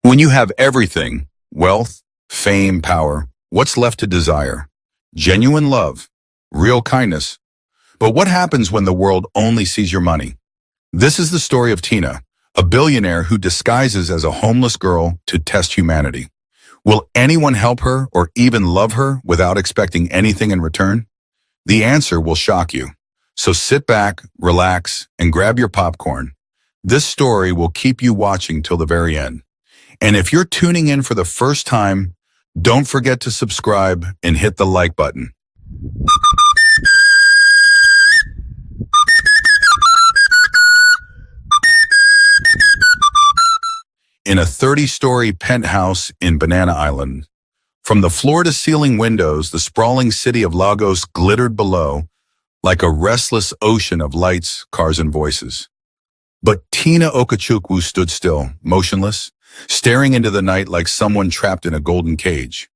When you have everything, wealth, fame, power, what's left to desire? Genuine love, real kindness. But what happens when the world only sees your money? This is the story of Tina, a billionaire who disguises as a homeless girl to test humanity. Will anyone help her or even love her without expecting anything in return? The answer will shock you. So sit back, relax, and grab your popcorn. This story will keep you watching till the very end. And if you're tuning in for the first time, don't forget to subscribe and hit the like button. In a 30-story penthouse in Banana Island, from the floor-to-ceiling windows, the sprawling city of Lagos glittered below like a restless ocean of lights, cars, and voices. But Tina Okechukwu stood still, motionless, staring into the night like someone trapped in a golden cage.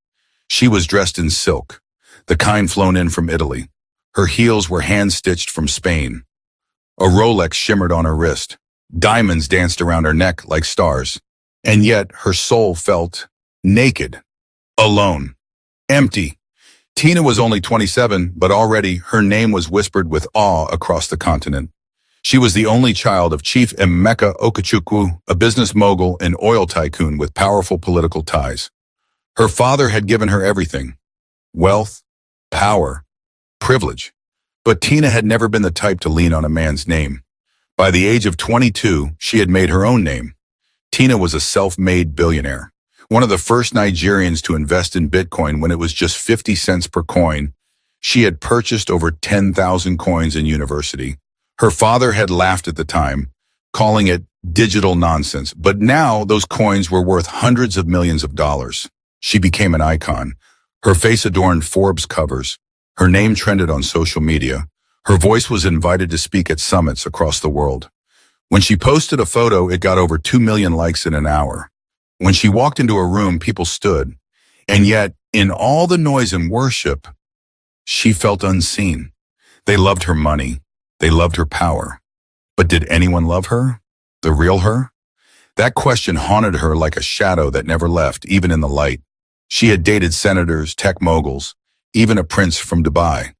She was dressed in silk, the kind flown in from Italy. Her heels were hand-stitched from Spain. A Rolex shimmered on her wrist. Diamonds danced around her neck like stars. And yet her soul felt naked, alone, empty. Tina was only 27, but already her name was whispered with awe across the continent. She was the only child of Chief Emeka Okechukwu, a business mogul and oil tycoon with powerful political ties. Her father had given her everything: wealth, power, privilege. But Tina had never been the type to lean on a man's name. By the age of 22, she had made her own name. Tina was a self-made billionaire, one of the first Nigerians to invest in Bitcoin when it was just 50 cents per coin. She had purchased over 10,000 coins in university. Her father had laughed at the time, calling it digital nonsense, but now those coins were worth hundreds of millions of dollars. She became an icon. Her face adorned Forbes covers. Her name trended on social media. Her voice was invited to speak at summits across the world. When she posted a photo, it got over 2 million likes in an hour. When she walked into a room, people stood. And yet, in all the noise and worship, she felt unseen. They loved her money. They loved her power. But did anyone love her? The real her? That question haunted her like a shadow that never left, even in the light. She had dated senators, tech moguls, even a prince from Dubai.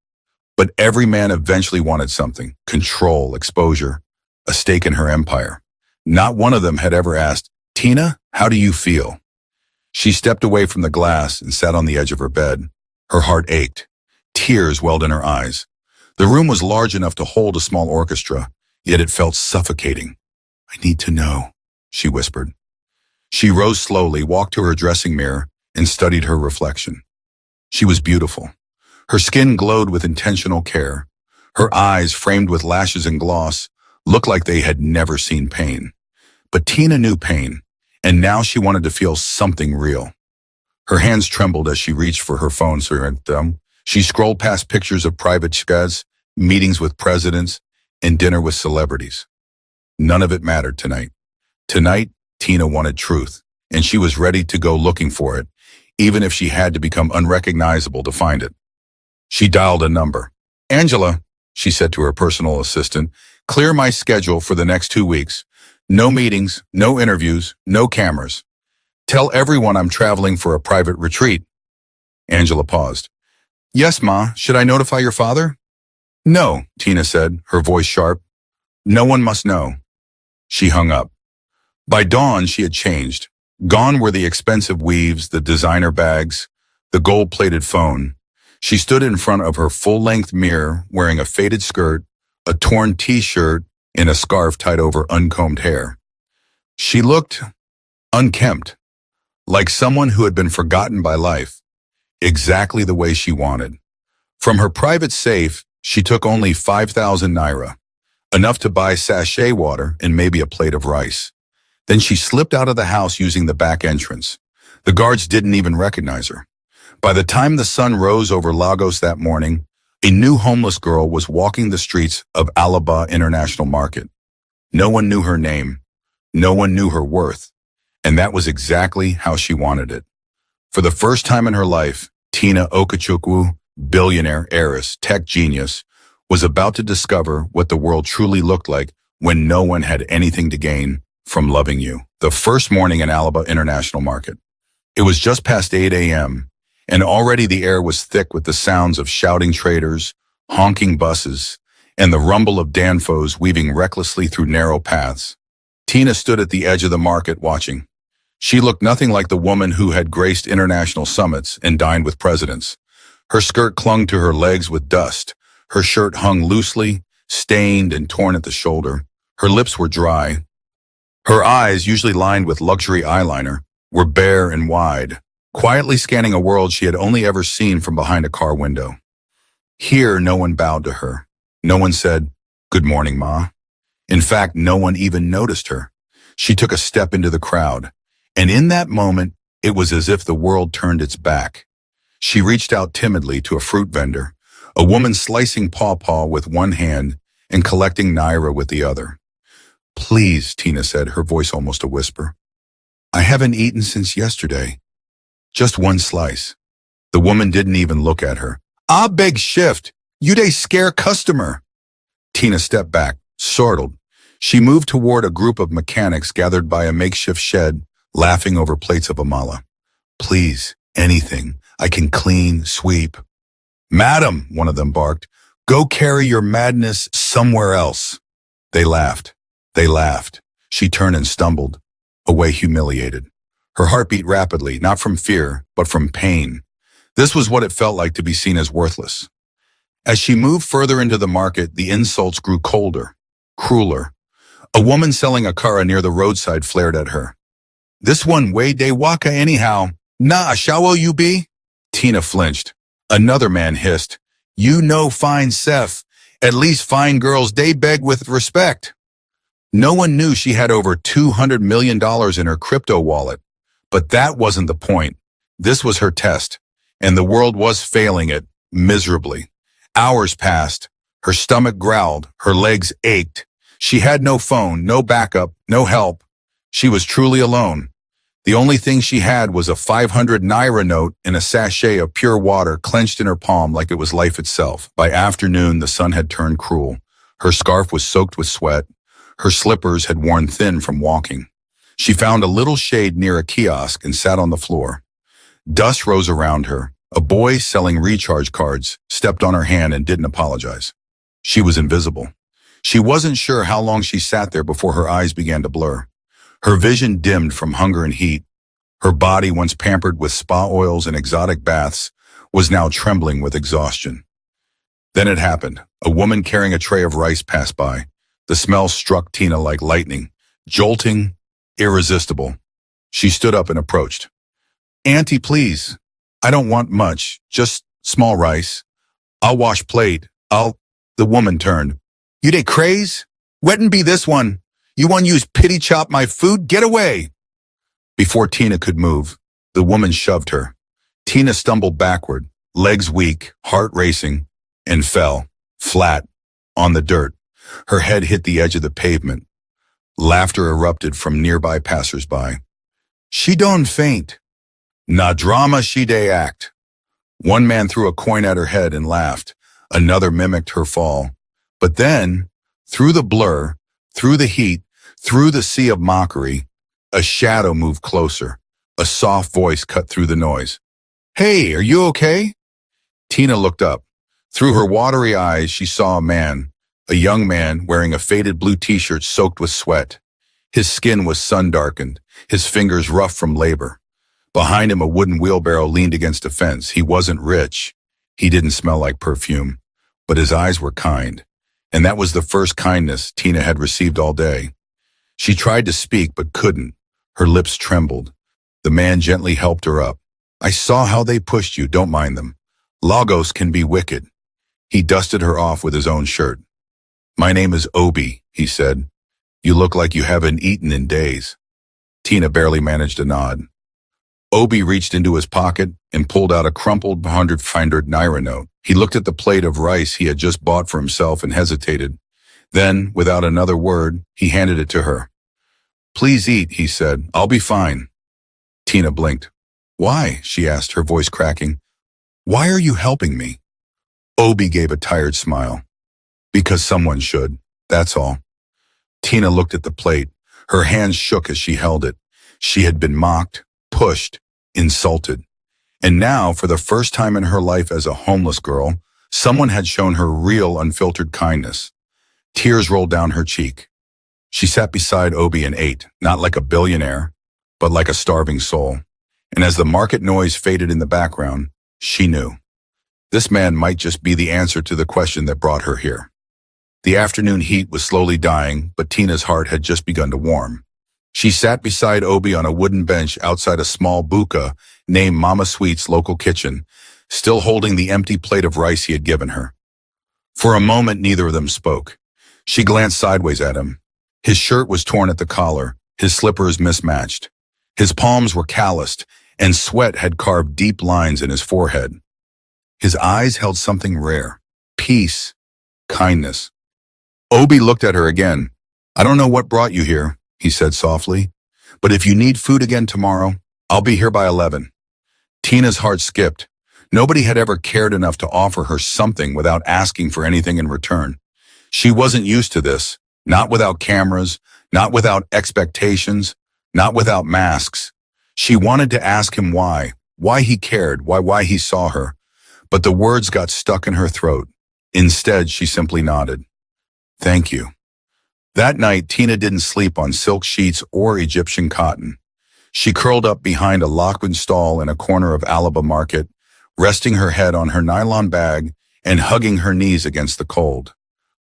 But every man eventually wanted something: control, exposure, a stake in her empire. Not one of them had ever asked, "Tina, how do you feel?" She stepped away from the glass and sat on the edge of her bed. Her heart ached. Tears welled in her eyes. The room was large enough to hold a small orchestra, yet it felt suffocating. "I need to know," she whispered. She rose slowly, walked to her dressing mirror, and studied her reflection. She was beautiful. Her skin glowed with intentional care. Her eyes, framed with lashes and gloss, looked like they had never seen pain. But Tina knew pain, and now she wanted to feel something real. Her hands trembled as she reached for her phone. She scrolled past pictures of private chats, meetings with presidents, and dinner with celebrities. None of it mattered tonight. Tonight, Tina wanted truth, and she was ready to go looking for it, even if she had to become unrecognizable to find it. She dialed a number. "Angela," she said to her personal assistant, "clear my schedule for the next 2 weeks. No meetings, no interviews, no cameras. Tell everyone I'm traveling for a private retreat." Angela paused. "Yes, Ma. Should I notify your father?" "No," Tina said, her voice sharp. "No one must know." She hung up. By dawn, she had changed. Gone were the expensive weaves, the designer bags, the gold-plated phone. She stood in front of her full-length mirror, wearing a faded skirt, a torn t-shirt, and a scarf tied over uncombed hair. She looked unkempt, like someone who had been forgotten by life, exactly the way she wanted. From her private safe, she took only 5,000 naira, enough to buy sachet water and maybe a plate of rice. Then she slipped out of the house using the back entrance. The guards didn't even recognize her. By the time the sun rose over Lagos that morning, a new homeless girl was walking the streets of Alaba International Market. No one knew her name. No one knew her worth. And that was exactly how she wanted it. For the first time in her life, Tina Okechukwu, billionaire, heiress, tech genius, was about to discover what the world truly looked like when no one had anything to gain from loving you. The first morning in Alaba International Market. It was just past 8 a.m., and already the air was thick with the sounds of shouting traders, honking buses, and the rumble of danfos weaving recklessly through narrow paths. Tina stood at the edge of the market watching. She looked nothing like the woman who had graced international summits and dined with presidents. Her skirt clung to her legs with dust. Her shirt hung loosely, stained and torn at the shoulder. Her lips were dry. Her eyes, usually lined with luxury eyeliner, were bare and wide, quietly scanning a world she had only ever seen from behind a car window. Here, no one bowed to her. No one said, "Good morning, Ma." In fact, no one even noticed her. She took a step into the crowd, and in that moment, it was as if the world turned its back. She reached out timidly to a fruit vendor, a woman slicing pawpaw with one hand and collecting naira with the other. "Please," Tina said, her voice almost a whisper. "I haven't eaten since yesterday. Just one slice." The woman didn't even look at her. "Ah, beg shift. You dey scare customer." Tina stepped back, startled. She moved toward a group of mechanics gathered by a makeshift shed, laughing over plates of amala. "Please, anything. I can clean, sweep." "Madam," one of them barked, "go carry your madness somewhere else." They laughed. They laughed. She turned and stumbled, away humiliated. Her heart beat rapidly, not from fear, but from pain. This was what it felt like to be seen as worthless. As she moved further into the market, the insults grew colder, crueler. A woman selling a kara near the roadside flared at her. "This one way de waka anyhow. Nah, shawo you be?" Tina flinched. Another man hissed, "You know fine Seth. At least fine girls they beg with respect." No one knew she had over $200 million in her crypto wallet. But that wasn't the point. This was her test, and the world was failing it miserably. Hours passed. Her stomach growled. Her legs ached. She had no phone, no backup, no help. She was truly alone. The only thing she had was a 500 naira note and a sachet of pure water clenched in her palm like it was life itself. By afternoon, the sun had turned cruel. Her scarf was soaked with sweat. Her slippers had worn thin from walking. She found a little shade near a kiosk and sat on the floor. Dust rose around her. A boy selling recharge cards stepped on her hand and didn't apologize. She was invisible. She wasn't sure how long she sat there before her eyes began to blur. Her vision dimmed from hunger and heat. Her body, once pampered with spa oils and exotic baths, was now trembling with exhaustion. Then it happened. A woman carrying a tray of rice passed by. The smell struck Tina like lightning, jolting, irresistible. She stood up and approached. "Auntie, please. I don't want much, just small rice. I'll wash plate. The woman turned. "You dey craze? Wet'n be this one. You want use pity chop my food? Get away." Before Tina could move, the woman shoved her. Tina stumbled backward, legs weak, heart racing, and fell, flat, on the dirt. Her head hit the edge of the pavement. Laughter erupted from nearby passersby. "She don't faint. Na drama she dey act." One man threw a coin at her head and laughed. Another mimicked her fall. But then, through the blur, through the heat, through the sea of mockery, a shadow moved closer. A soft voice cut through the noise. "Hey, are you okay?" Tina looked up. Through her watery eyes, she saw a young man wearing a faded blue t-shirt soaked with sweat. His skin was sun-darkened, his fingers rough from labor. Behind him, a wooden wheelbarrow leaned against a fence. He wasn't rich. He didn't smell like perfume, but his eyes were kind. And that was the first kindness Tina had received all day. She tried to speak, but couldn't. Her lips trembled. The man gently helped her up. "I saw how they pushed you, don't mind them. Lagos can be wicked." He dusted her off with his own shirt. "My name is Obi," he said. "You look like you haven't eaten in days." Tina barely managed a nod. Obi reached into his pocket and pulled out a crumpled 100 naira note. He looked at the plate of rice he had just bought for himself and hesitated. Then, without another word, he handed it to her. "Please eat," he said. "I'll be fine." Tina blinked. "Why?" she asked, her voice cracking. "Why are you helping me?" Obi gave a tired smile. "Because someone should, that's all." Tina looked at the plate. Her hands shook as she held it. She had been mocked, pushed, insulted. And now, for the first time in her life as a homeless girl, someone had shown her real, unfiltered kindness. Tears rolled down her cheek. She sat beside Obi and ate, not like a billionaire, but like a starving soul. And as the market noise faded in the background, she knew. This man might just be the answer to the question that brought her here. The afternoon heat was slowly dying, but Tina's heart had just begun to warm. She sat beside Obi on a wooden bench outside a small buka named Mama Sweet's local kitchen, still holding the empty plate of rice he had given her. For a moment, neither of them spoke. She glanced sideways at him. His shirt was torn at the collar, his slippers mismatched. His palms were calloused, and sweat had carved deep lines in his forehead. His eyes held something rare: peace, kindness. Obi looked at her again. "I don't know what brought you here," he said softly, "but if you need food again tomorrow, I'll be here by 11. Tina's heart skipped. Nobody had ever cared enough to offer her something without asking for anything in return. She wasn't used to this, not without cameras, not without expectations, not without masks. She wanted to ask him why he cared, why he saw her, but the words got stuck in her throat. Instead, she simply nodded. "Thank you." That night, Tina didn't sleep on silk sheets or Egyptian cotton. She curled up behind a locked stall in a corner of Alaba Market, resting her head on her nylon bag and hugging her knees against the cold.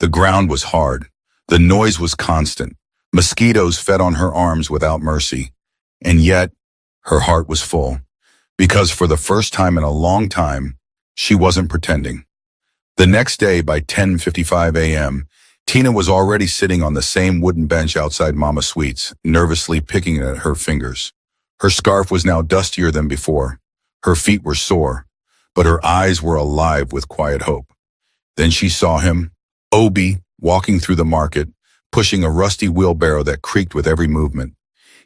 The ground was hard. The noise was constant. Mosquitoes fed on her arms without mercy. And yet, her heart was full, because for the first time in a long time, she wasn't pretending. The next day, by 10:55 a.m., Tina was already sitting on the same wooden bench outside Mama Sweet's, nervously picking at her fingers. Her scarf was now dustier than before. Her feet were sore, but her eyes were alive with quiet hope. Then she saw him, Obi, walking through the market, pushing a rusty wheelbarrow that creaked with every movement.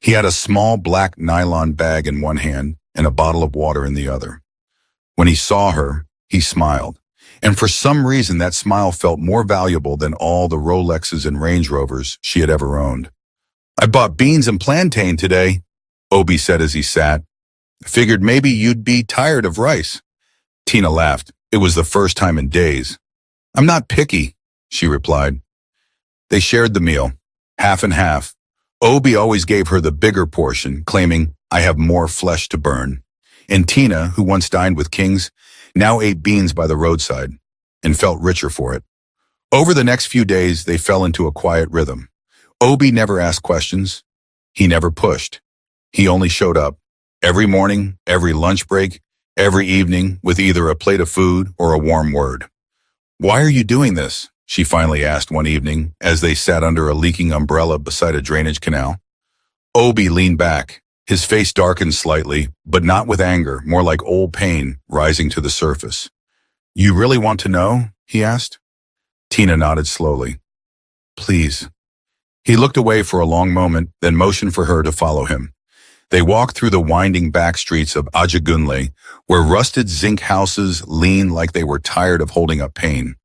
He had a small black nylon bag in one hand and a bottle of water in the other. When he saw her, he smiled. And for some reason, that smile felt more valuable than all the Rolexes and Range Rovers she had ever owned. "I bought beans and plantain today," Obi said as he sat. "Figured maybe you'd be tired of rice." Tina laughed. It was the first time in days. "I'm not picky," she replied. They shared the meal, half and half. Obi always gave her the bigger portion, claiming, "I have more flesh to burn." And Tina, who once dined with kings, now ate beans by the roadside and felt richer for it. Over the next few days, they fell into a quiet rhythm. Obi never asked questions. He never pushed. He only showed up. Every morning, every lunch break, every evening, with either a plate of food or a warm word. "Why are you doing this?" she finally asked one evening as they sat under a leaking umbrella beside a drainage canal. Obi leaned back. His face darkened slightly, but not with anger, more like old pain rising to the surface. "You really want to know?" he asked. Tina nodded slowly. "Please." He looked away for a long moment, then motioned for her to follow him. They walked through the winding back streets of Ajagunle, where rusted zinc houses leaned like they were tired of holding up pain.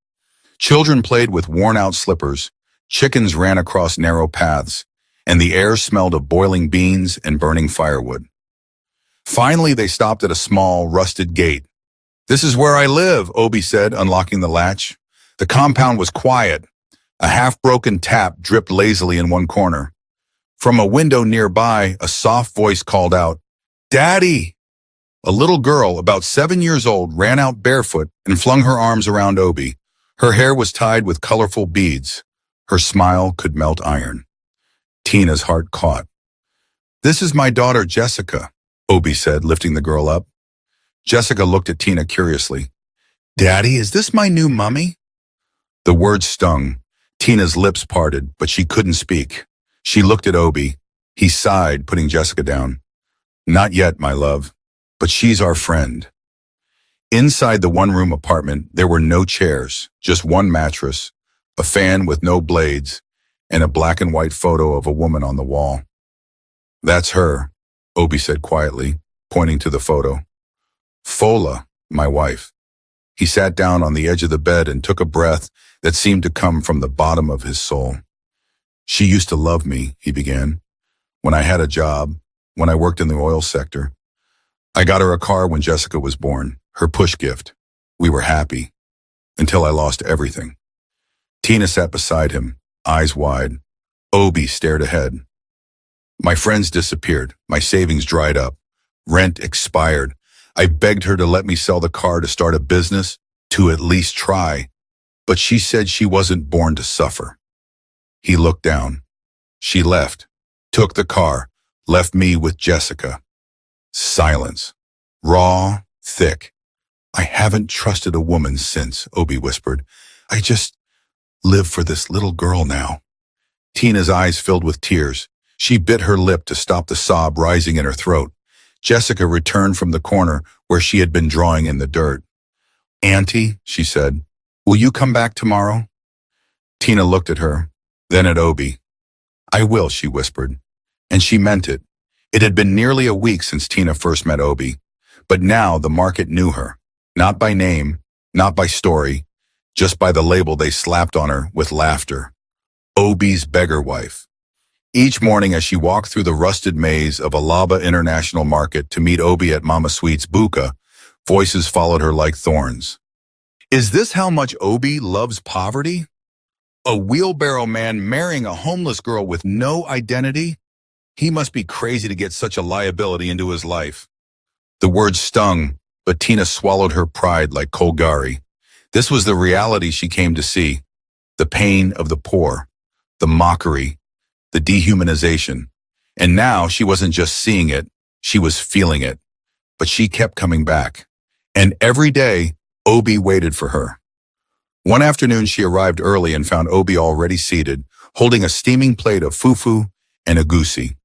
Children played with worn-out slippers, chickens ran across narrow paths, and the air smelled of boiling beans and burning firewood. Finally, they stopped at a small, rusted gate. "This is where I live," Obi said, unlocking the latch. The compound was quiet. A half-broken tap dripped lazily in one corner. From a window nearby, a soft voice called out, "Daddy!" A little girl, about 7 years old, ran out barefoot and flung her arms around Obi. Her hair was tied with colorful beads. Her smile could melt iron. Tina's heart caught. "This is my daughter, Jessica," Obi said, lifting the girl up. Jessica looked at Tina curiously. "Daddy, is this my new mummy?" The words stung. Tina's lips parted, but she couldn't speak. She looked at Obi. He sighed, putting Jessica down. "Not yet, my love, but she's our friend." Inside the one-room apartment, there were no chairs, just one mattress, a fan with no blades, and a black and white photo of a woman on the wall. "That's her," Obi said quietly, pointing to the photo. "Fola, my wife." He sat down on the edge of the bed and took a breath that seemed to come from the bottom of his soul. She used to love me, he began, when I had a job, when I worked in the oil sector. I got her a car when Jessica was born, her push gift. We were happy, until I lost everything. Tina sat beside him, eyes wide. Obi stared ahead. My friends disappeared. My savings dried up. Rent expired. I begged her to let me sell the car to start a business, to at least try. But she said she wasn't born to suffer. He looked down. She left, took the car, left me with Jessica. Silence. Raw, thick. I haven't trusted a woman since, Obi whispered. I just live for this little girl now. Tina's eyes filled with tears. She bit her lip to stop the sob rising in her throat. Jessica returned from the corner where she had been drawing in the dirt. Auntie, she said, will you come back tomorrow? Tina looked at her, then at Obi. I will, she whispered. And she meant it. It had been nearly a week since Tina first met Obi. But now the market knew her. Not by name, not by story, just by the label they slapped on her with laughter. Obi's beggar wife. Each morning as she walked through the rusted maze of Alaba International Market to meet Obi at Mama Sweet's buka, voices followed her like thorns. Is this how much Obi loves poverty? A wheelbarrow man marrying a homeless girl with no identity? He must be crazy to get such a liability into his life. The words stung, but Tina swallowed her pride like Colgari. This was the reality she came to see. The pain of the poor, the mockery, the dehumanization. And now she wasn't just seeing it, she was feeling it. But she kept coming back. And every day, Obi waited for her. One afternoon, she arrived early and found Obi already seated, holding a steaming plate of fufu and a goosey.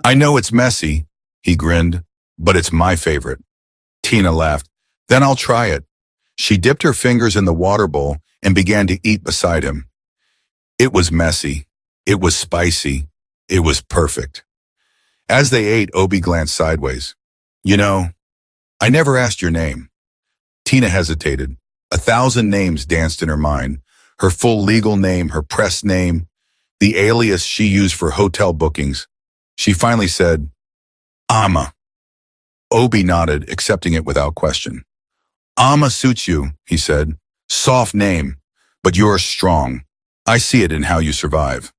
I know it's messy, he grinned, but it's my favorite. Tina laughed. Then I'll try it. She dipped her fingers in the water bowl and began to eat beside him. It was messy. It was spicy. It was perfect. As they ate, Obi glanced sideways. You know, I never asked your name. Tina hesitated. 1,000 names danced in her mind. Her full legal name, her press name, the alias she used for hotel bookings. She finally said, Amma. Obi nodded, accepting it without question. Amma suits you, he said. Soft name, but you're strong. I see it in how you survive.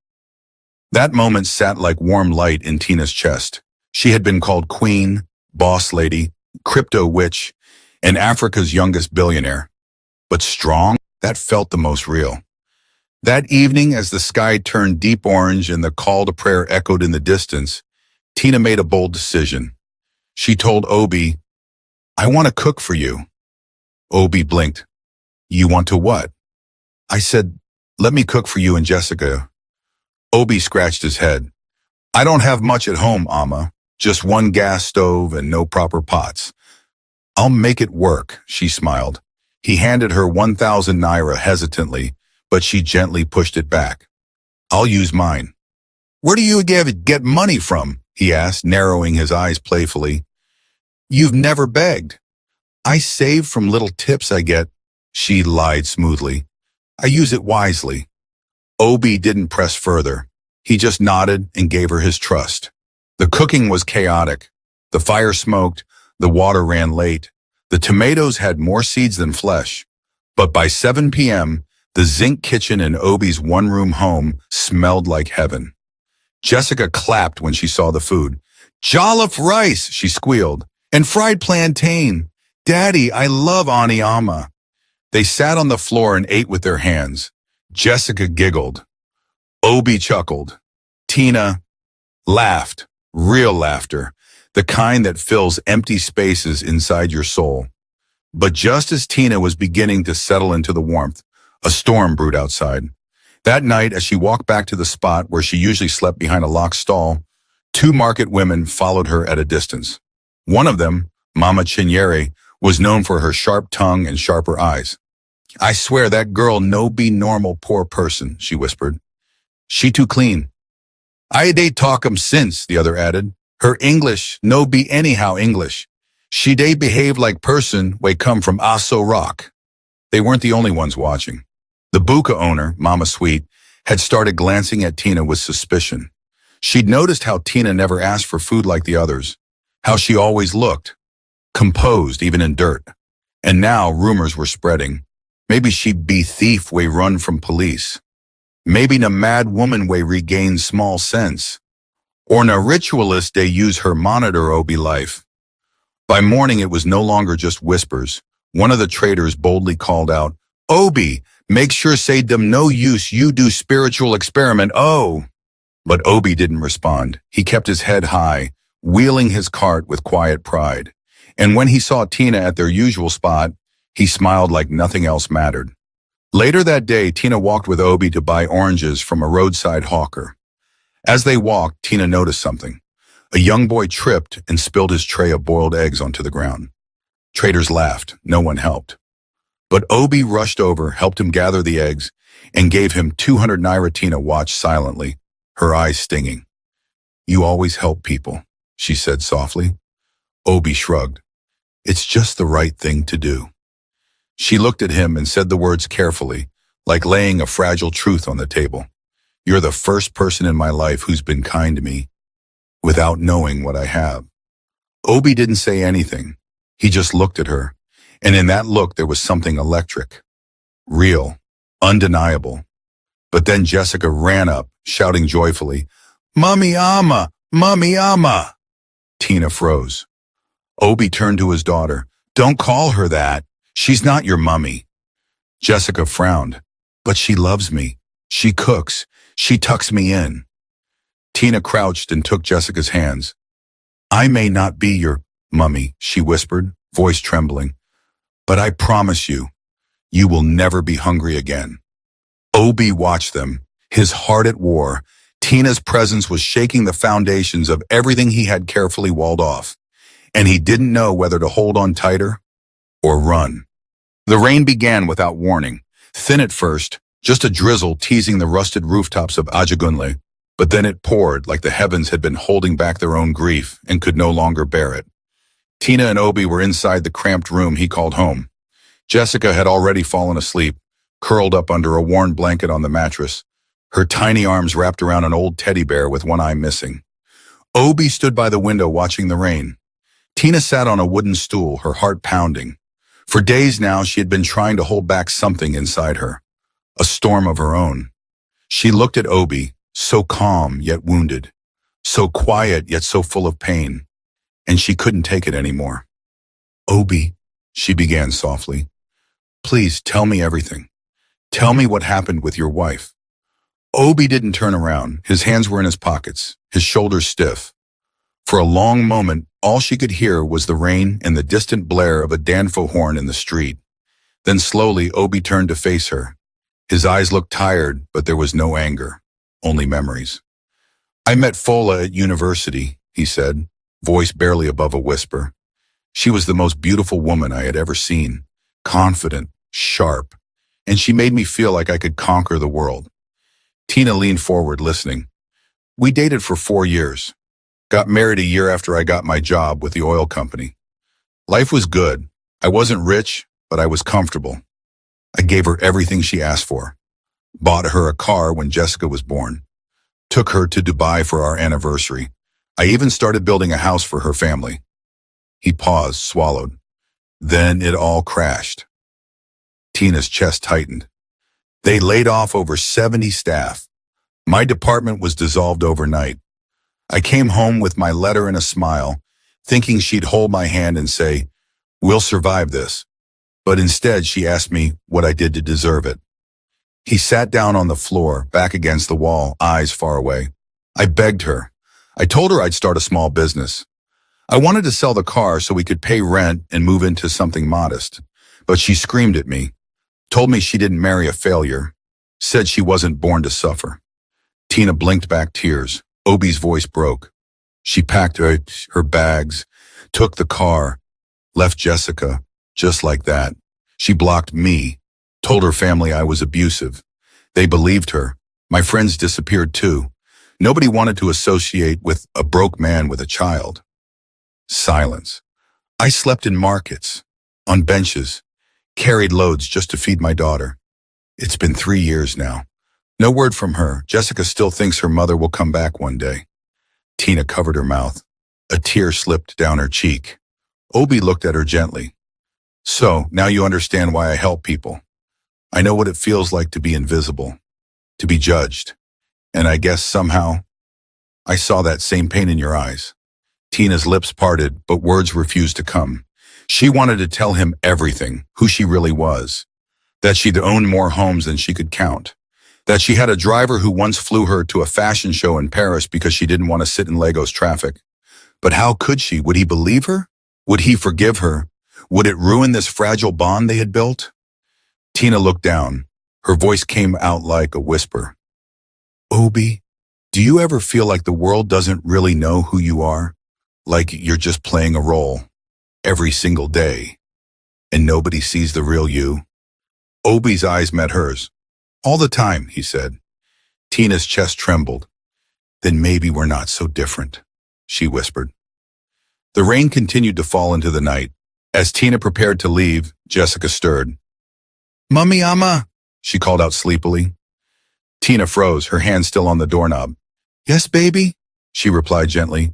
That moment sat like warm light in Tina's chest. She had been called queen, boss lady, crypto witch, and Africa's youngest billionaire. But strong, that felt the most real. That evening, as the sky turned deep orange and the call to prayer echoed in the distance, Tina made a bold decision. She told Obi, I want to cook for you. Obi blinked. You want to what? I said, let me cook for you and Jessica. Obi scratched his head. I don't have much at home, Amma. Just one gas stove and no proper pots. I'll make it work, she smiled. He handed her 1,000 naira hesitantly, but she gently pushed it back. I'll use mine. Where do you get money from? He asked, narrowing his eyes playfully. You've never begged. I save from little tips I get, she lied smoothly. I use it wisely. Obi didn't press further. He just nodded and gave her his trust. The cooking was chaotic. The fire smoked, the water ran late. The tomatoes had more seeds than flesh. But by 7 p.m., the zinc kitchen in Obi's one-room home smelled like heaven. Jessica clapped when she saw the food. Jollof rice, she squealed, and fried plantain. Daddy, I love Auntie Amma. They sat on the floor and ate with their hands. Jessica giggled. Obi chuckled. Tina laughed, real laughter, the kind that fills empty spaces inside your soul. But just as Tina was beginning to settle into the warmth, a storm brewed outside. That night, as she walked back to the spot where she usually slept behind a locked stall, 2 market women followed her at a distance. One of them, Mama Chinyere, was known for her sharp tongue and sharper eyes. I swear that girl no be normal poor person, she whispered. She too clean. I dey talk 'em since, the other added. Her English no be anyhow English. She dey behave like person we come from Aso Rock. They weren't the only ones watching. The buka owner, Mama Sweet, had started glancing at Tina with suspicion. She'd noticed how Tina never asked for food like the others, how she always looked, composed even in dirt. And now rumors were spreading. Maybe she be thief way run from police. Maybe na mad woman way regain small sense. Or na ritualist they use her monitor obi life. By morning it was no longer just whispers. One of the traders boldly called out, Obi, make sure say them no use you do spiritual experiment, oh. But Obi didn't respond. He kept his head high, wheeling his cart with quiet pride. And when he saw Tina at their usual spot, he smiled like nothing else mattered. Later that day, Tina walked with Obi to buy oranges from a roadside hawker. As they walked, Tina noticed something. A young boy tripped and spilled his tray of boiled eggs onto the ground. Traders laughed. No one helped. But Obi rushed over, helped him gather the eggs, and gave him 200 naira. Tina watched silently, her eyes stinging. You always help people, she said softly. Obi shrugged. It's just the right thing to do. She looked at him and said the words carefully, like laying a fragile truth on the table. You're the first person in my life who's been kind to me, without knowing what I have. Obi didn't say anything. He just looked at her, and in that look there was something electric, real, undeniable. But then Jessica ran up, shouting joyfully, Mummy Ama! Mummy Ama! Tina froze. Obi turned to his daughter. Don't call her that. She's not your mummy. Jessica frowned. But she loves me. She cooks. She tucks me in. Tina crouched and took Jessica's hands. I may not be your mummy, she whispered, voice trembling. But I promise you, you will never be hungry again. Obi watched them, his heart at war. Tina's presence was shaking the foundations of everything he had carefully walled off. And he didn't know whether to hold on tighter or run. The rain began without warning, thin at first, just a drizzle teasing the rusted rooftops of Ajagunle, but then it poured like the heavens had been holding back their own grief and could no longer bear it. Tina and Obi were inside the cramped room he called home. Jessica had already fallen asleep, curled up under a worn blanket on the mattress, her tiny arms wrapped around an old teddy bear with one eye missing. Obi stood by the window watching the rain. Tina sat on a wooden stool, her heart pounding. For days now, she had been trying to hold back something inside her, a storm of her own. She looked at Obi, so calm yet wounded, so quiet yet so full of pain, and she couldn't take it anymore. Obi, she began softly, please tell me everything. Tell me what happened with your wife. Obi didn't turn around. His hands were in his pockets, his shoulders stiff. For a long moment, all she could hear was the rain and the distant blare of a Danfo horn in the street. Then slowly, Obi turned to face her. His eyes looked tired, but there was no anger, only memories. I met Fola at university, he said, voice barely above a whisper. She was the most beautiful woman I had ever seen, confident, sharp, and she made me feel like I could conquer the world. Tina leaned forward, listening. We dated for 4 years. Got married a year after I got my job with the oil company. Life was good. I wasn't rich, but I was comfortable. I gave her everything she asked for. Bought her a car when Jessica was born. Took her to Dubai for our anniversary. I even started building a house for her family. He paused, swallowed. Then it all crashed. Tina's chest tightened. They laid off over 70 staff. My department was dissolved overnight. I came home with my letter and a smile, thinking she'd hold my hand and say, we'll survive this. But instead, she asked me what I did to deserve it. He sat down on the floor, back against the wall, eyes far away. I begged her. I told her I'd start a small business. I wanted to sell the car so we could pay rent and move into something modest. But she screamed at me, told me she didn't marry a failure, said she wasn't born to suffer. Tina blinked back tears. Obi's voice broke. She packed her bags, took the car, left Jessica, just like that. She blocked me, told her family I was abusive. They believed her. My friends disappeared too. Nobody wanted to associate with a broke man with a child. Silence. I slept in markets, on benches, carried loads just to feed my daughter. It's been 3 years now. No word from her. Jessica still thinks her mother will come back one day. Tina covered her mouth. A tear slipped down her cheek. Obi looked at her gently. So, now you understand why I help people. I know what it feels like to be invisible, to be judged. And I guess somehow, I saw that same pain in your eyes. Tina's lips parted, but words refused to come. She wanted to tell him everything, who she really was. That she'd owned more homes than she could count. That she had a driver who once flew her to a fashion show in Paris because she didn't want to sit in Lagos traffic. But how could she? Would he believe her? Would he forgive her? Would it ruin this fragile bond they had built? Tina looked down. Her voice came out like a whisper. Obi, do you ever feel like the world doesn't really know who you are? Like you're just playing a role every single day, and nobody sees the real you? Obi's eyes met hers. All the time, he said. Tina's chest trembled. Then maybe we're not so different, she whispered. The rain continued to fall into the night. As Tina prepared to leave, Jessica stirred. Mummy, Amma, she called out sleepily. Tina froze, her hand still on the doorknob. Yes, baby, she replied gently.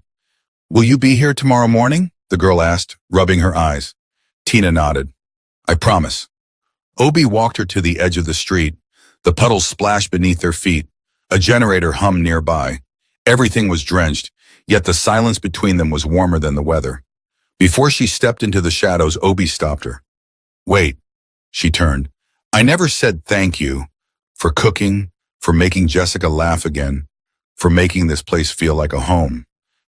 Will you be here tomorrow morning? The girl asked, rubbing her eyes. Tina nodded. I promise. Obi walked her to the edge of the street. The puddles splashed beneath their feet. A generator hummed nearby. Everything was drenched, yet the silence between them was warmer than the weather. Before she stepped into the shadows, Obi stopped her. Wait, she turned. I never said thank you for cooking, for making Jessica laugh again, for making this place feel like a home.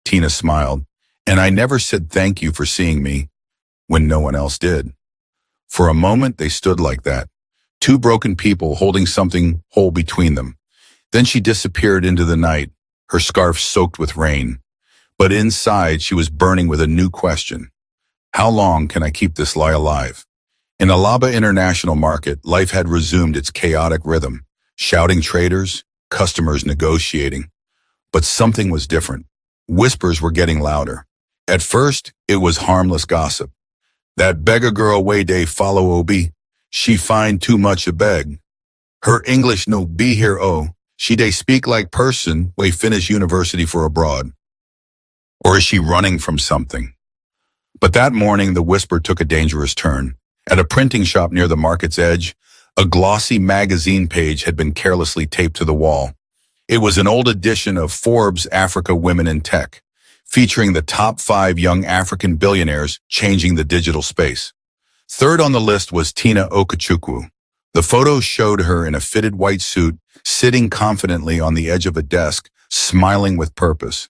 Tina smiled. And I never said thank you for seeing me when no one else did. For a moment, they stood like that, two broken people holding something whole between them. Then she disappeared into the night, her scarf soaked with rain. But inside, she was burning with a new question. How long can I keep this lie alive? In Alaba International Market, life had resumed its chaotic rhythm, shouting traders, customers negotiating. But something was different. Whispers were getting louder. At first, it was harmless gossip. That beggar girl way dey follow Obi. She find too much a beg. Her English no be here she dey speak like person way finish university for abroad. Or is she running from something? But that morning, the whisper took a dangerous turn. At a printing shop near the market's edge, a glossy magazine page had been carelessly taped to the wall. It was an old edition of Forbes Africa Women in Tech, featuring the top 5 young African billionaires changing the digital space. Third on the list was Tina Okechukwu. The photo showed her in a fitted white suit, sitting confidently on the edge of a desk, smiling with purpose.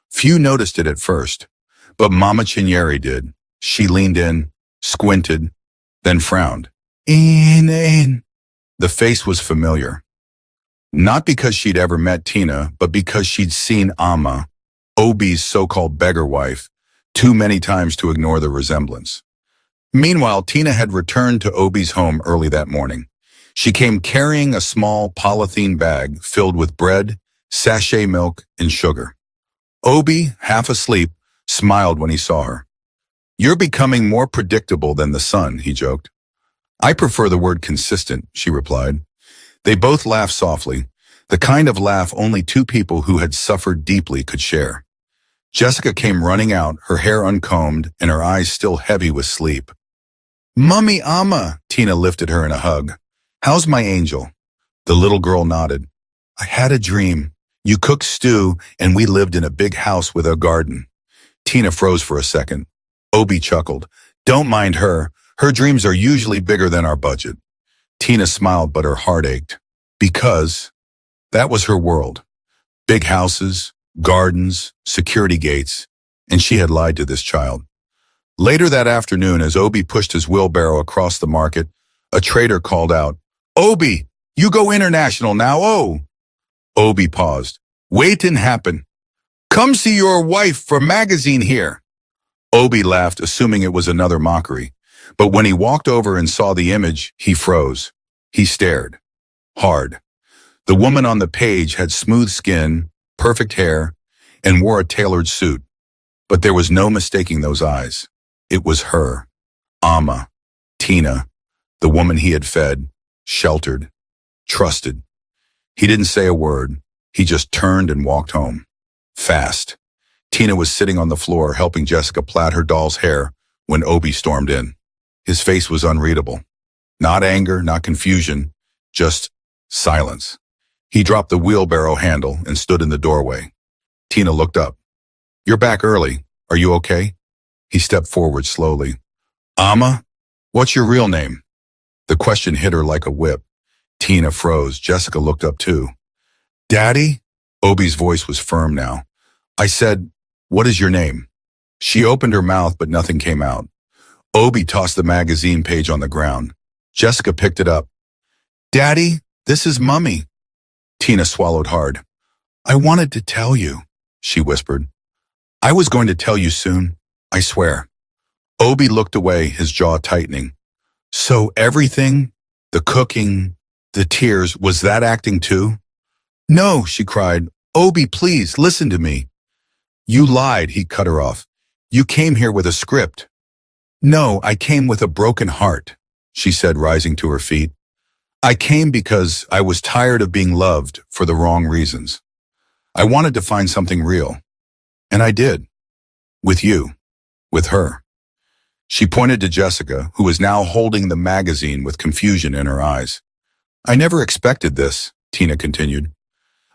Few noticed it at first, but Mama Chinyere did. She leaned in, squinted, then frowned. The face was familiar. Not because she'd ever met Tina, but because she'd seen Amma, Obi's so-called beggar wife, too many times to ignore the resemblance. Meanwhile, Tina had returned to Obi's home early that morning. She came carrying a small polythene bag filled with bread, sachet milk, and sugar. Obi, half asleep, smiled when he saw her. You're becoming more predictable than the sun, he joked. I prefer the word consistent, she replied. They both laughed softly, the kind of laugh only two people who had suffered deeply could share. Jessica came running out, her hair uncombed and her eyes still heavy with sleep. Mummy Amma, Tina lifted her in a hug. How's my angel? The little girl nodded. I had a dream. You cooked stew and we lived in a big house with a garden. Tina froze for a second. Obi chuckled. Don't mind her. Her dreams are usually bigger than our budget. Tina smiled, but her heart ached. Because that was her world. Big houses, gardens, security gates, and she had lied to this child. Later that afternoon, as Obi pushed his wheelbarrow across the market, a trader called out, Obi, you go international now, oh! Obi paused. Wait and happen. Come see your wife for magazine here. Obi laughed, assuming it was another mockery. But when he walked over and saw the image, he froze. He stared. Hard. The woman on the page had smooth skin, perfect hair, and wore a tailored suit. But there was no mistaking those eyes. It was her. Amma. Tina. The woman he had fed, sheltered, trusted. He didn't say a word. He just turned and walked home. Fast. Tina was sitting on the floor helping Jessica plait her doll's hair when Obi stormed in. His face was unreadable. Not anger, not confusion, just silence. He dropped the wheelbarrow handle and stood in the doorway. Tina looked up. "You're back early. Are you okay?" He stepped forward slowly. "Amma? What's your real name?" The question hit her like a whip. Tina froze. Jessica looked up too. "Daddy?" Obi's voice was firm now. "I said, what is your name?" She opened her mouth, but nothing came out. Obi tossed the magazine page on the ground. Jessica picked it up. "Daddy, this is Mummy." Tina swallowed hard. "I wanted to tell you," she whispered. "I was going to tell you soon, I swear." Obi looked away, his jaw tightening. "So everything, the cooking, the tears, was that acting too?" "No," she cried. "Obi, please, listen to me." "You lied," he cut her off. "You came here with a script." "No, I came with a broken heart," she said, rising to her feet. "I came because I was tired of being loved for the wrong reasons. I wanted to find something real. And I did. With you. With her." She pointed to Jessica, who was now holding the magazine with confusion in her eyes. "I never expected this," Tina continued.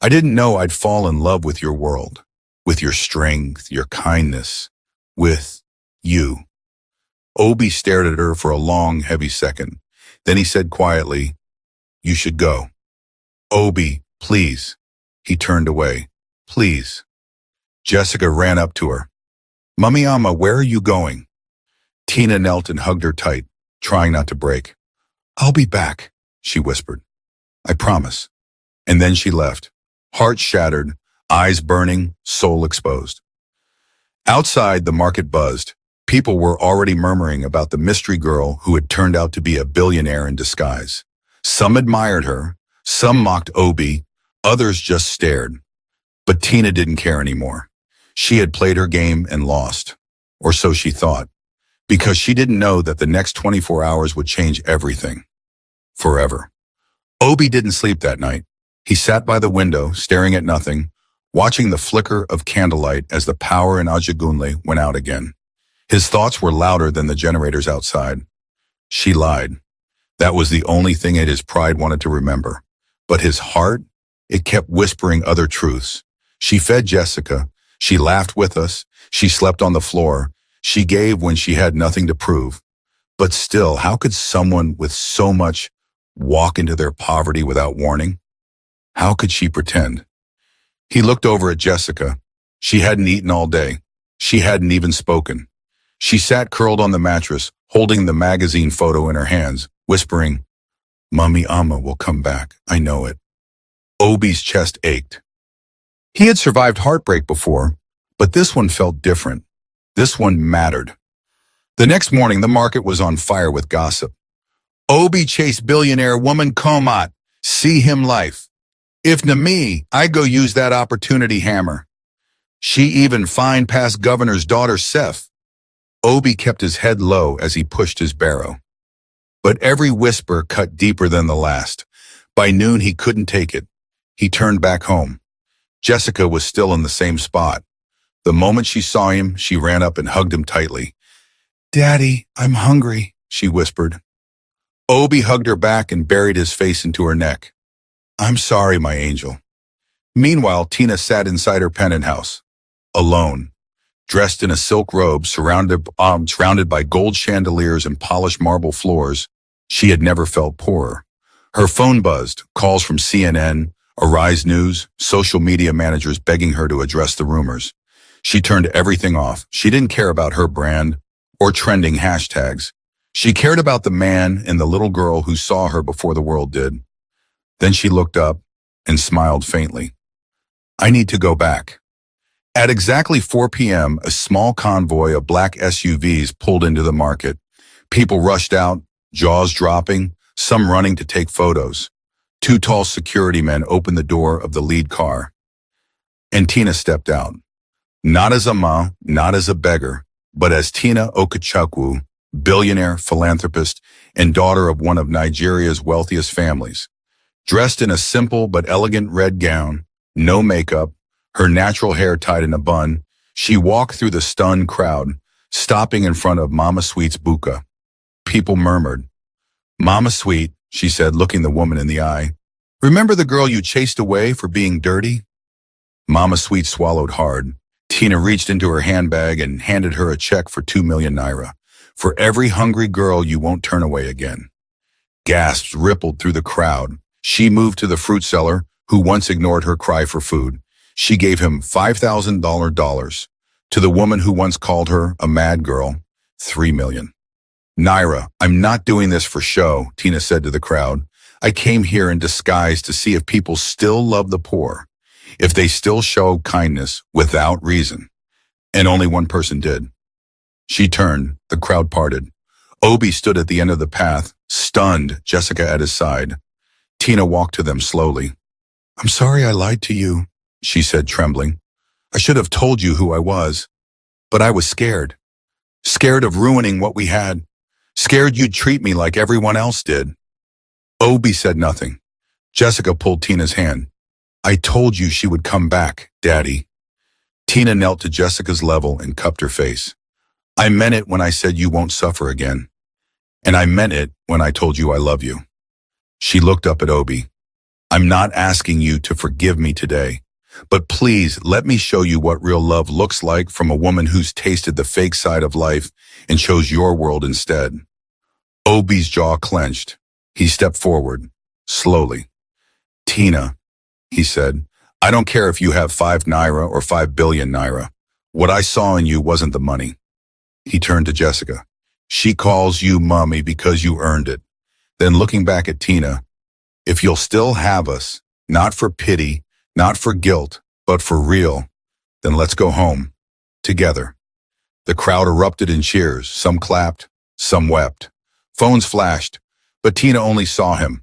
"I didn't know I'd fall in love with your world, with your strength, your kindness, with you." Obi stared at her for a long, heavy second. Then he said quietly, "You should go." "Obi, please." He turned away. "Please." Jessica ran up to her. "Mummy Amma, where are you going?" Tina knelt and hugged her tight, trying not to break. "I'll be back," she whispered. "I promise." And then she left, heart shattered, eyes burning, soul exposed. Outside, the market buzzed. People were already murmuring about the mystery girl who had turned out to be a billionaire in disguise. Some admired her, some mocked Obi, others just stared. But Tina didn't care anymore. She had played her game and lost, or so she thought, because she didn't know that the next 24 hours would change everything. Forever. Obi didn't sleep that night. He sat by the window, staring at nothing, watching the flicker of candlelight as the power in Ajagunle went out again. His thoughts were louder than the generators outside. She lied. That was the only thing that his pride wanted to remember. But his heart, it kept whispering other truths. She fed Jessica. She laughed with us. She slept on the floor. She gave when she had nothing to prove. But still, how could someone with so much walk into their poverty without warning? How could she pretend? He looked over at Jessica. She hadn't eaten all day. She hadn't even spoken. She sat curled on the mattress, holding the magazine photo in her hands, whispering, "Mummy Amma will come back. I know it." Obi's chest ached. He had survived heartbreak before, but this one felt different. This one mattered. The next morning, the market was on fire with gossip. "Obi chased billionaire woman Komat. See him life. If na me, I go use that opportunity hammer. She even fined past governor's daughter Seth." Obi kept his head low as he pushed his barrow. But every whisper cut deeper than the last. By noon, he couldn't take it. He turned back home. Jessica was still in the same spot. The moment she saw him, she ran up and hugged him tightly. "Daddy, I'm hungry," she whispered. Obi hugged her back and buried his face into her neck. "I'm sorry, my angel." Meanwhile, Tina sat inside her pennant house, alone, dressed in a silk robe surrounded by gold chandeliers and polished marble floors. She had never felt poorer. Her phone buzzed, calls from CNN, Arise News, social media managers begging her to address the rumors. She turned everything off. She didn't care about her brand or trending hashtags. She cared about the man and the little girl who saw her before the world did. Then she looked up and smiled faintly. "I need to go back." At exactly 4 p.m., a small convoy of black SUVs pulled into the market. People rushed out, jaws dropping, some running to take photos. 2 tall security men opened the door of the lead car. And Tina stepped out. Not as a ma, not as a beggar, but as Tina Okechukwu, billionaire, philanthropist, and daughter of one of Nigeria's wealthiest families. Dressed in a simple but elegant red gown, no makeup, her natural hair tied in a bun, she walked through the stunned crowd, stopping in front of Mama Sweet's buka. People murmured. "Mama Sweet," she said, looking the woman in the eye. "Remember the girl you chased away for being dirty?" Mama Sweet swallowed hard. Tina reached into her handbag and handed her a check for 2 million naira. "For every hungry girl you won't turn away again." Gasps rippled through the crowd. She moved to the fruit seller, who once ignored her cry for food. She gave him $5,000. To the woman who once called her a mad girl, 3 million. "Naira, I'm not doing this for show," Tina said to the crowd. "I came here in disguise to see if people still love the poor, if they still show kindness without reason." And only one person did. She turned, the crowd parted. Obi stood at the end of the path, stunned, Jessica at his side. Tina walked to them slowly. "I'm sorry I lied to you," she said, trembling. "I should have told you who I was. But I was scared. Scared of ruining what we had. Scared you'd treat me like everyone else did." Obi said nothing. Jessica pulled Tina's hand. "I told you she would come back, Daddy." Tina knelt to Jessica's level and cupped her face. "I meant it when I said you won't suffer again. And I meant it when I told you I love you." She looked up at Obi. "I'm not asking you to forgive me today, but please let me show you what real love looks like from a woman who's tasted the fake side of life and chose your world instead." Obi's jaw clenched. He stepped forward, slowly. "Tina," he said, "I don't care if you have 5 naira or 5 billion naira. What I saw in you wasn't the money." He turned to Jessica. "She calls you mommy because you earned it." Then looking back at Tina, "If you'll still have us, not for pity, not for guilt, but for real, then let's go home, together." The crowd erupted in cheers. Some clapped, some wept. Phones flashed, but Tina only saw him.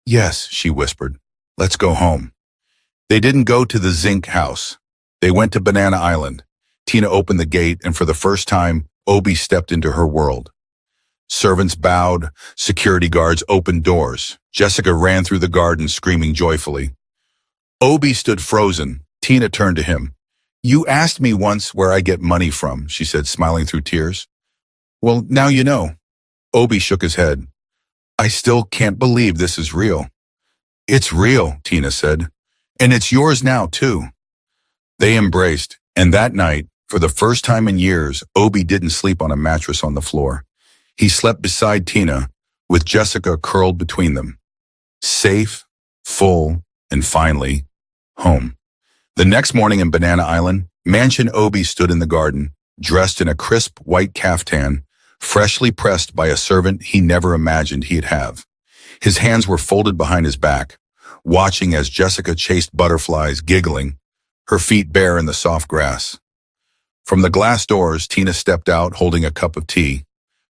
"Yes," she whispered, "let's go home." They didn't go to the zinc house. They went to Banana Island. Tina opened the gate, and for the first time, Obi stepped into her world. Servants bowed, security guards opened doors. Jessica ran through the garden screaming joyfully. Obi stood frozen. Tina turned to him. "You asked me once where I get money from," she said, smiling through tears. "Well, now you know." Obi shook his head. "I still can't believe this is real." "It's real," Tina said. "And it's yours now, too." They embraced, and that night, for the first time in years, Obi didn't sleep on a mattress on the floor. He slept beside Tina, with Jessica curled between them. Safe, full, and finally, home. The next morning in Banana Island, Mansion Obi stood in the garden, dressed in a crisp white caftan, freshly pressed by a servant he never imagined he'd have. His hands were folded behind his back, watching as Jessica chased butterflies, giggling, her feet bare in the soft grass. From the glass doors, Tina stepped out holding a cup of tea.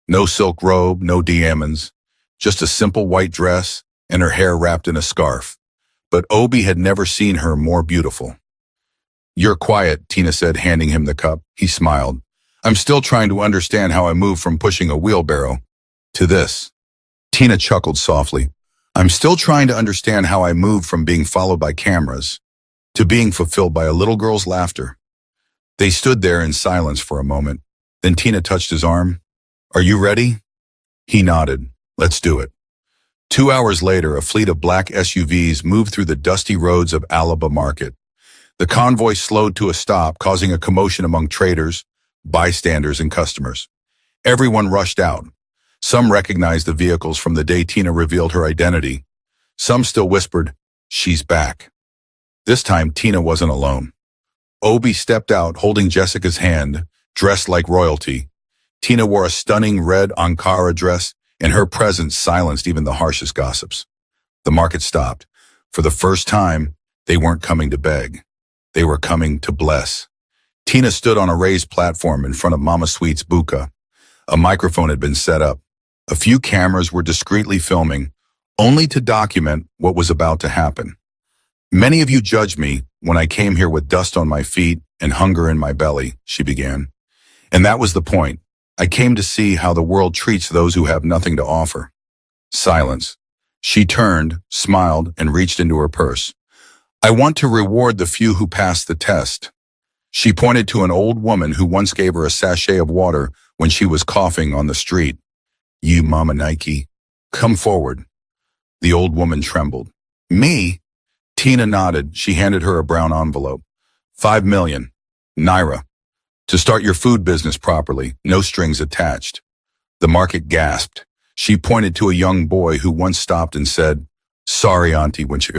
No silk robe, no diamonds, just a simple white dress and her hair wrapped in a scarf. But Obi had never seen her more beautiful. "You're quiet," Tina said, handing him the cup. He smiled. "I'm still trying to understand how I moved from pushing a wheelbarrow to this." Tina chuckled softly. "I'm still trying to understand how I moved from being followed by cameras to being fulfilled by a little girl's laughter." They stood there in silence for a moment. Then Tina touched his arm. "Are you ready?" He nodded. "Let's do it." 2 hours later, a fleet of black SUVs moved through the dusty roads of Alaba Market. The convoy slowed to a stop, causing a commotion among traders, bystanders, and customers. Everyone rushed out. Some recognized the vehicles from the day Tina revealed her identity. Some still whispered, "She's back." This time, Tina wasn't alone. Obi stepped out, holding Jessica's hand, dressed like royalty. Tina wore a stunning red Ankara dress, and her presence silenced even the harshest gossips. The market stopped. For the first time, they weren't coming to beg. They were coming to bless. Tina stood on a raised platform in front of Mama Sweet's buka. A microphone had been set up. A few cameras were discreetly filming, only to document what was about to happen. "Many of you judged me when I came here with dust on my feet and hunger in my belly," she began. "And that was the point. I came to see how the world treats those who have nothing to offer." Silence. She turned, smiled, and reached into her purse. I want to reward the few who passed the test. She pointed to an old woman who once gave her a sachet of water when she was coughing on the street. You, Mama Nike. Come forward. The old woman trembled. Me? Tina nodded. She handed her a brown envelope. 5 million. Naira. To start your food business properly, no strings attached. The market gasped. She pointed to a young boy who once stopped and said, Sorry, Auntie, when she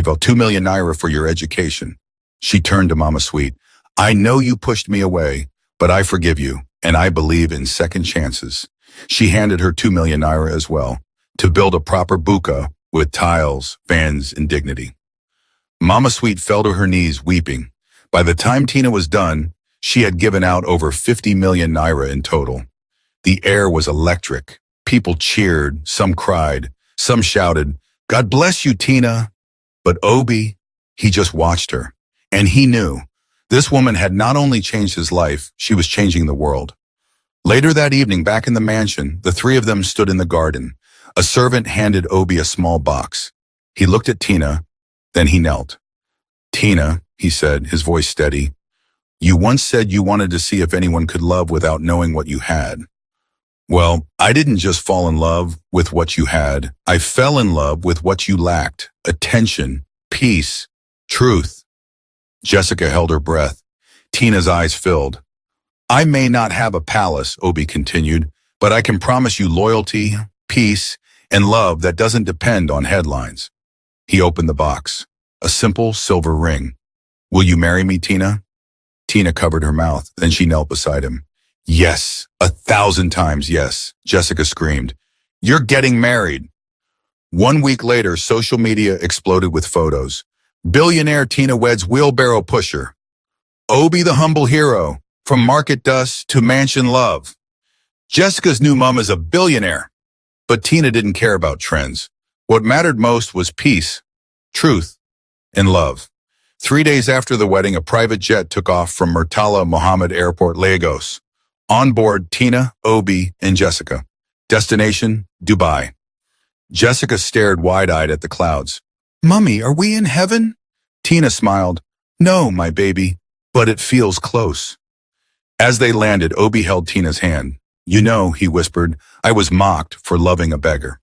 felt 2 million Naira for your education. She turned to Mama Sweet. I know you pushed me away, but I forgive you, and I believe in second chances. She handed her 2 million Naira as well, to build a proper buka with tiles, fans, and dignity. Mama Sweet fell to her knees weeping. By the time Tina was done, she had given out over 50 million Naira in total. The air was electric. People cheered, some cried, some shouted, God bless you, Tina. But Obi, he just watched her. And he knew this woman had not only changed his life, she was changing the world. Later that evening, back in the mansion, the three of them stood in the garden. A servant handed Obi a small box. He looked at Tina, then he knelt. Tina, he said, his voice steady, you once said you wanted to see if anyone could love without knowing what you had. Well, I didn't just fall in love with what you had. I fell in love with what you lacked. Attention, peace, truth. Jessica held her breath. Tina's eyes filled. I may not have a palace, Obi continued, but I can promise you loyalty, peace, and love that doesn't depend on headlines. He opened the box. A simple silver ring. Will you marry me, Tina? Tina covered her mouth. Then she knelt beside him. Yes, 1,000 times yes, Jessica screamed. You're getting married. 1 week later, social media exploded with photos. Billionaire Tina weds wheelbarrow pusher. Obi the humble hero, from market dust to mansion love. Jessica's new mom is a billionaire. But Tina didn't care about trends. What mattered most was peace, truth, and love. 3 days after the wedding, a private jet took off from Murtala Mohammed Airport, Lagos. On board, Tina, Obi, and Jessica. Destination, Dubai. Jessica stared wide-eyed at the clouds. Mummy, are we in heaven? Tina smiled. No, my baby, but it feels close. As they landed, Obi held Tina's hand. You know, he whispered, I was mocked for loving a beggar.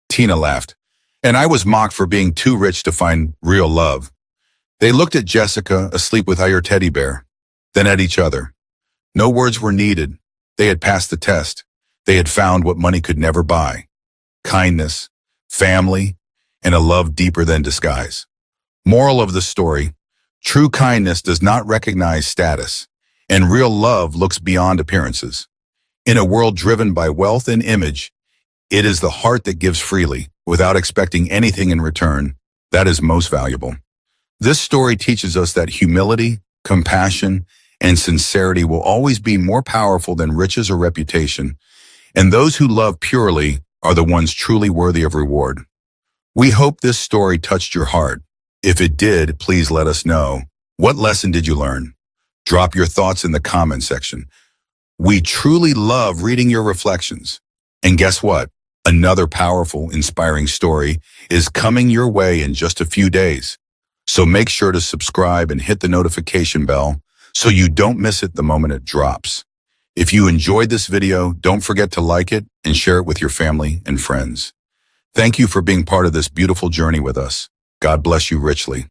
Tina laughed. And I was mocked for being too rich to find real love. They looked at Jessica, asleep with her teddy bear, then at each other. No words were needed. They had passed the test. They had found what money could never buy. Kindness, family, and a love deeper than disguise. Moral of the story, true kindness does not recognize status, and real love looks beyond appearances. In a world driven by wealth and image, it is the heart that gives freely, without expecting anything in return, that is most valuable. This story teaches us that humility, compassion, and sincerity will always be more powerful than riches or reputation, and those who love purely are the ones truly worthy of reward. We hope this story touched your heart. If it did, please let us know. What lesson did you learn? Drop your thoughts in the comment section. We truly love reading your reflections. And guess what? Another powerful, inspiring story is coming your way in just a few days. So make sure to subscribe and hit the notification bell so you don't miss it the moment it drops. If you enjoyed this video, don't forget to like it and share it with your family and friends. Thank you for being part of this beautiful journey with us. God bless you richly.